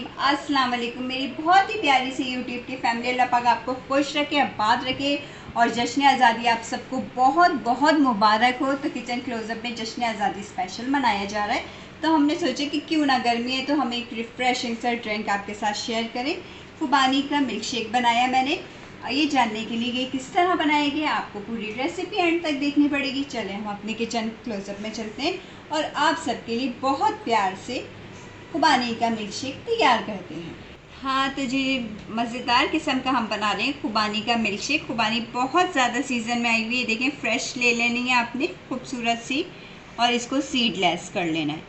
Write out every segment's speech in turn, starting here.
अस्सलाम वालेकुम। मेरी बहुत ही प्यारी सी यूट्यूब की फैमिली, अल्लाह पाक आपको खुश रखे, आबाद रखे और जश्न आज़ादी आप सबको बहुत बहुत मुबारक हो। तो किचन क्लोजअप में जश्न आज़ादी स्पेशल मनाया जा रहा है, तो हमने सोचा कि क्यों ना गर्मी है तो हम एक रिफ़्रेशिंग सा ड्रिंक आपके साथ शेयर करें। खुबानी का मिल्क शेक बनाया मैंने। ये जानने के लिए कि किस तरह बनाया गया आपको पूरी रेसिपी एंड तक देखनी पड़ेगी। चलें हम अपने किचन क्लोजअप में चलते हैं और आप सबके लिए बहुत प्यार से खुबानी का मिल्क शेक तैयार करते हैं। हाँ तो जी, मज़ेदार किस्म का हम बना रहे हैं खुबानी का मिल्क शेक। खुबानी बहुत ज़्यादा सीज़न में आई हुई है। देखें, फ्रेश ले लेनी है आपने खूबसूरत सी, और इसको सीडलेस कर लेना है।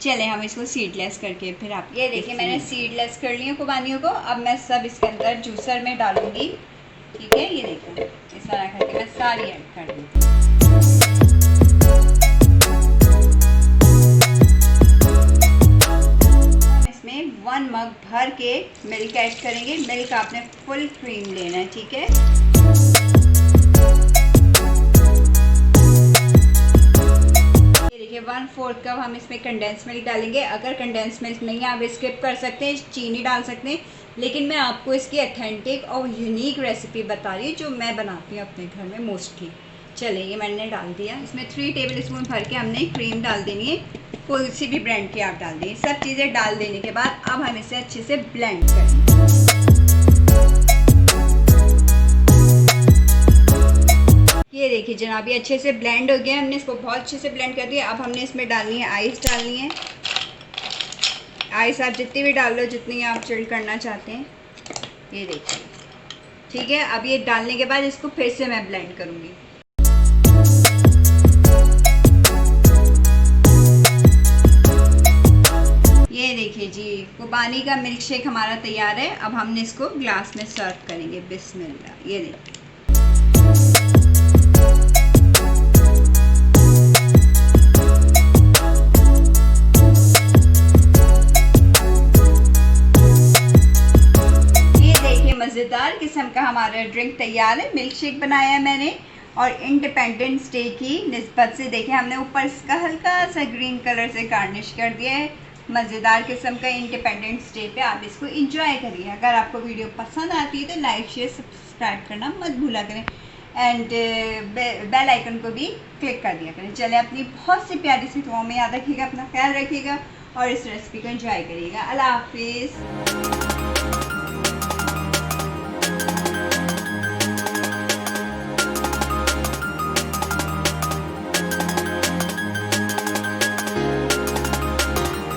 चले हम इसको सीडलेस करके फिर आप ये देखिए, मैंने सीडलेस कर ली है खुबानियों को। अब मैं सब इसके अंदर जूसर में डालूंगी। ठीक है, ये देखो इस तरह करके मैं सारी ऐड कर दूँगी। इसमें 1 मग भर के मिल्क ऐड करेंगे। मिल्क आपने फुल क्रीम लेना है, ठीक है। ये देखिए 1/4 कप हम इसमें कंडेंस मिल्क डालेंगे। अगर कंडेंस मिल्क नहीं है आप स्किप कर सकते हैं, चीनी डाल सकते हैं, लेकिन मैं आपको इसकी अथेंटिक और यूनिक रेसिपी बता रही हूँ जो मैं बनाती हूँ अपने घर में मोस्टली। चलिए ये मैंने डाल दिया। इसमें 3 टेबल स्पून भर के हमने क्रीम डाल देनी है। कोई सी भी ब्रांड की आप डाल दें। सब चीज़ें डाल देने के बाद अब हम इसे अच्छे से ब्लेंड करेंगे। ये देखिए जनाब, ये अच्छे से ब्लेंड हो गया। हमने इसको बहुत अच्छे से ब्लेंड कर दिया। अब हमने इसमें डालनी है आइस डालनी है। आइस आप जितनी भी डाल लो, जितनी आप चिल्ड करना चाहते हैं। ये देखिए, ठीक है। अब ये डालने के बाद इसको फिर से मैं ब्लेंड करूँगी। ये देखिए जी, खुबानी का मिल्क शेक हमारा तैयार है। अब हमने इसको ग्लास में सर्व करेंगे। बिस्मिल्लाह। ये देखिए, मज़ेदार किस्म का हमारा ड्रिंक तैयार है। मिल्क शेक बनाया है मैंने, और इंडिपेंडेंस डे की निस्बत से देखें हमने ऊपर इसका हल्का सा ग्रीन कलर से गार्निश कर दिया है। मज़ेदार किस्म का इंडिपेंडेंस डे पे आप इसको एंजॉय करिए। अगर आपको वीडियो पसंद आती है तो लाइक शेयर सब्सक्राइब करना मत भूला करें, एंड बेल आइकन को भी क्लिक कर दिया करें। चले, अपनी बहुत सी प्यारी सी दुआओं में याद रखिएगा, अपना ख्याल रखिएगा और इस रेसिपी को एंजॉय करिएगा। अल्लाह हाफिज़।